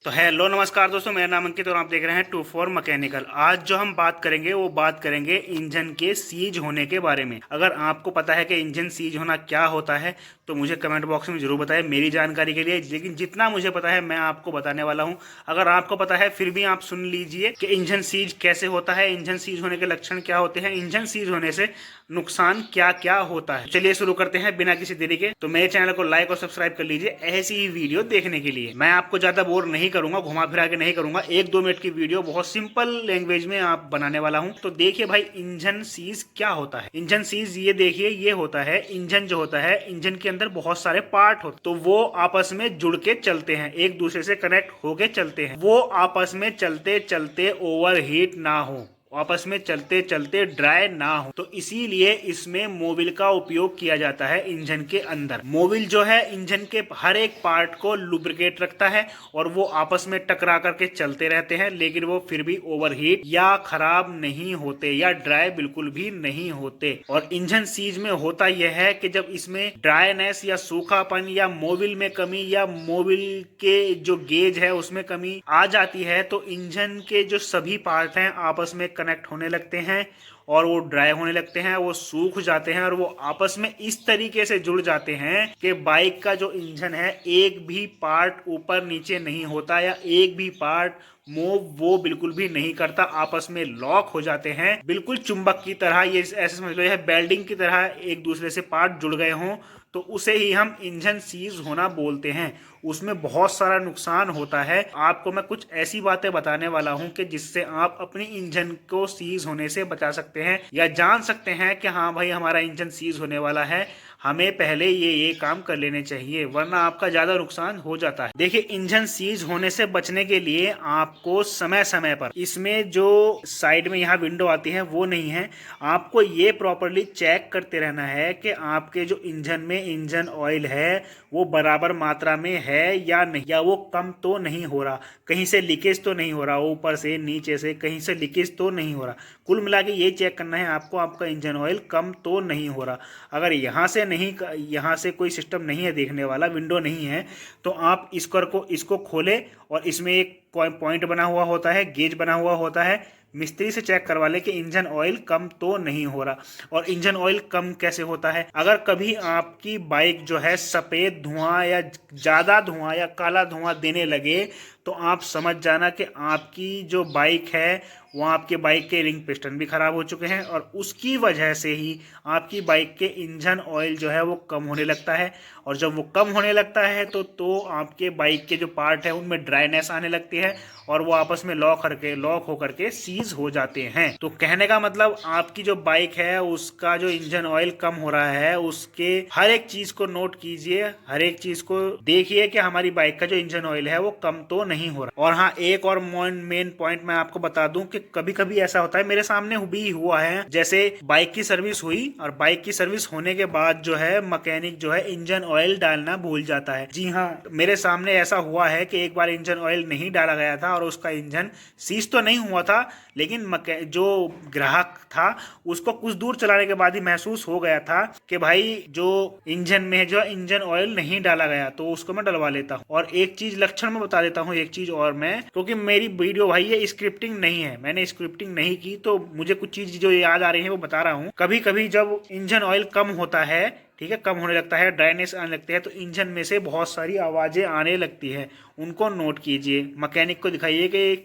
तो हेलो नमस्कार दोस्तों, मेरा नाम अंकित और आप देख रहे हैं 24 मैकेनिकल। आज जो हम बात करेंगे वो बात करेंगे इंजन के सीज होने के बारे में। अगर आपको पता है कि इंजन सीज होना क्या होता है तो मुझे कमेंट बॉक्स में जरूर बताएं मेरी जानकारी के लिए, लेकिन जितना मुझे पता है मैं आपको बताने वाला हूं। अगर आपको पता है फिर भी आप सुन लीजिए कि इंजन सीज कैसे होता है, इंजन सीज होने के लक्षण क्या होते हैं, इंजन सीज होने से नुकसान क्या क्या होता है। चलिए शुरू करते हैं बिना किसी देरी के। तो मेरे चैनल को लाइक और सब्सक्राइब कर लीजिए ऐसी ही वीडियो देखने के लिए। मैं आपको ज्यादा बोर नहीं करूंगा, घुमा फिरा के नहीं करूंगा। 1-2 मिनट की वीडियो बहुत सिंपल लैंग्वेज में आप बनाने वाला हूं। तो देखिए भाई, इंजन सीज क्या होता है। इंजन सीज ये देखिए, ये होता है इंजन जो होता है, इंजन के अंदर बहुत सारे पार्ट होते, तो वो आपस में जुड़ के चलते हैं, एक दूसरे से कनेक्ट होके चलते हैं। वो आपस में चलते चलते ओवरहीट ना हो, आपस में चलते चलते ड्राई ना हो, तो इसीलिए इसमें मोबिल का उपयोग किया जाता है। इंजन के अंदर मोबिल जो है इंजन के हर एक पार्ट को लुब्रिकेट रखता है और वो आपस में टकरा करके चलते रहते हैं, लेकिन वो फिर भी ओवरहीट या खराब नहीं होते या ड्राई बिल्कुल भी नहीं होते। और इंजन सीज में होता यह है कि जब इसमें ड्राईनेस या सूखापन या मोबिल में कमी या मोबिल के जो गेज है उसमें कमी आ जाती है, तो इंजन के जो सभी पार्ट हैं आपस में कनेक्ट होने लगते हैं और वो ड्राई होने लगते हैं, वो सूख जाते हैं और वो आपस में इस तरीके से जुड़ जाते हैं कि बाइक का जो इंजन है एक भी पार्ट ऊपर नीचे नहीं होता या एक भी पार्ट मूव वो बिल्कुल भी नहीं करता, आपस में लॉक हो जाते हैं बिल्कुल चुंबक की तरह। ये ऐसे समझ लो, यह बेल्डिंग की तरह एक दूसरे से पार्ट जुड़ गए हों, तो उसे ही हम इंजन सीज होना बोलते हैं। उसमें बहुत सारा नुकसान होता है। आपको मैं कुछ ऐसी बातें बताने वाला हूं कि जिससे आप अपनी इंजन को सीज होने से बचा सकते हैं या जान सकते हैं कि हाँ भाई हमारा इंजन सीज होने वाला है, हमें पहले ये काम कर लेने चाहिए, वरना आपका ज्यादा नुकसान हो जाता है। देखिए, इंजन सीज होने से बचने के लिए आपको समय समय पर इसमें जो साइड में यहाँ विंडो आती है वो नहीं है, आपको ये प्रॉपरली चेक करते रहना है कि आपके जो इंजन में इंजन ऑयल है वो बराबर मात्रा में है या नहीं, या वो कम तो नहीं हो रहा, कहीं से लीकेज तो नहीं हो रहा, ऊपर से नीचे से कहीं से लीकेज तो नहीं हो रहा। कुल मिला के ये चेक करना है आपको, आपका इंजन ऑयल कम तो नहीं हो रहा। अगर यहाँ से कोई सिस्टम नहीं है देखने वाला, विंडो नहीं है, तो आप इसको खोले और इसमें एक पॉइंट बना हुआ होता है, गेज बना हुआ होता है, मिस्त्री से चेक करवा ले कि इंजन ऑयल कम तो नहीं हो रहा। और इंजन ऑयल कम कैसे होता है, अगर कभी आपकी बाइक जो है सफेद धुआं या ज्यादा धुआं या काला धुआं देने लगे तो आप समझ जाना कि आपकी जो बाइक है वो आपके बाइक के रिंग पिस्टन भी खराब हो चुके हैं और उसकी वजह से ही आपकी बाइक के इंजन ऑयल जो है वो कम होने लगता है। और जब वो कम होने लगता है तो आपके बाइक के जो पार्ट है उनमें ड्राईनेस आने लगती है और वो आपस में लॉक होकर के सीज हो जाते हैं। तो कहने का मतलब, आपकी जो बाइक है उसका जो इंजन ऑयल कम हो रहा है, उसके हर एक चीज को नोट कीजिए, हर एक चीज को देखिए कि हमारी बाइक का जो इंजन ऑयल है वो कम तो नहीं हो रहा। और हाँ, एक और मेन पॉइंट मैं आपको बता दूं कि कभी कभी ऐसा होता है, मेरे सामने भी हुआ है, जैसे बाइक की सर्विस हुई और बाइक की सर्विस होने के बाद जो है मैकेनिक जो है इंजन ऑयल डालना भूल जाता है। जी हाँ, मेरे सामने ऐसा हुआ है कि एक बार इंजन ऑयल नहीं डाला गया था और उसका इंजन सीज तो नहीं हुआ था, लेकिन जो ग्राहक था उसको कुछ दूर चलाने के बाद ही महसूस हो गया था कि भाई जो इंजन में जो इंजन ऑयल नहीं डाला गया, तो उसको मैं डलवा लेता हूँ। और एक चीज लक्षण में बता देता हूँ, एक चीज और मैं, क्योंकि मेरी वीडियो भाई ये स्क्रिप्टिंग नहीं है, मैंने स्क्रिप्टिंग नहीं की, तो मुझे कुछ चीज जो याद आ रही है वो बता रहा हूँ। कभी कभी जब इंजन ऑयल कम होता है, ठीक है, कम होने लगता है, ड्राइनेस आने लगती है, तो इंजन में से बहुत सारी आवाजें आने लगती है, उनको नोट कीजिए, मैकेनिक को दिखाइए कि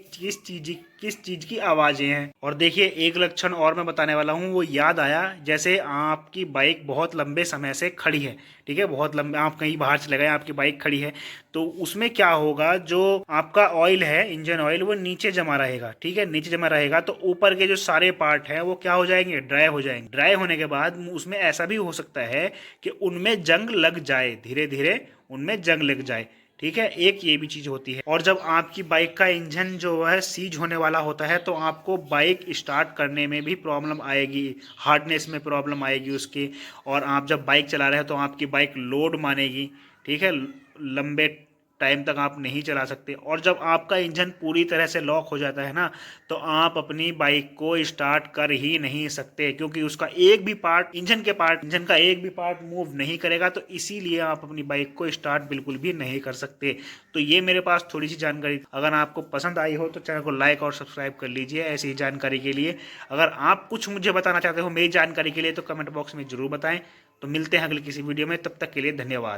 किस चीज की आवाजें हैं। और देखिए, एक लक्षण और मैं बताने वाला हूँ, वो याद आया, जैसे आपकी बाइक बहुत लंबे समय से खड़ी है, ठीक है, बहुत लंबे, आप कहीं बाहर चले गए, आपकी बाइक खड़ी है, तो उसमें क्या होगा, जो आपका ऑयल है इंजन ऑयल वो नीचे जमा रहेगा, ठीक है, नीचे जमा रहेगा, तो ऊपर के जो सारे पार्ट हैं वो क्या हो जाएंगे, ड्राई हो जाएंगे। ड्राई होने के बाद उसमें ऐसा भी हो सकता है कि उनमें जंग लग जाए, धीरे धीरे उनमें जंग लग जाए, ठीक है, एक ये भी चीज होती है। और जब आपकी बाइक का इंजन जो है सीज होने वाला होता है तो आपको बाइक स्टार्ट करने में भी प्रॉब्लम आएगी, हार्डनेस में प्रॉब्लम आएगी उसकी, और आप जब बाइक चला रहे हो तो आपकी बाइक लोड मानेगी, ठीक है, लंबे टाइम तक आप नहीं चला सकते। और जब आपका इंजन पूरी तरह से लॉक हो जाता है ना, तो आप अपनी बाइक को स्टार्ट कर ही नहीं सकते, क्योंकि उसका एक भी पार्ट, इंजन का एक भी पार्ट मूव नहीं करेगा। तो इसीलिए आप अपनी बाइक को स्टार्ट बिल्कुल भी नहीं कर सकते। तो ये मेरे पास थोड़ी सी जानकारी, अगर आपको पसंद आई हो तो चैनल को लाइक और सब्सक्राइब कर लीजिए ऐसी ही जानकारी के लिए। अगर आप कुछ मुझे बताना चाहते हो मेरी जानकारी के लिए तो कमेंट बॉक्स में जरूर बताएं। तो मिलते हैं अगले किसी वीडियो में, तब तक के लिए धन्यवाद।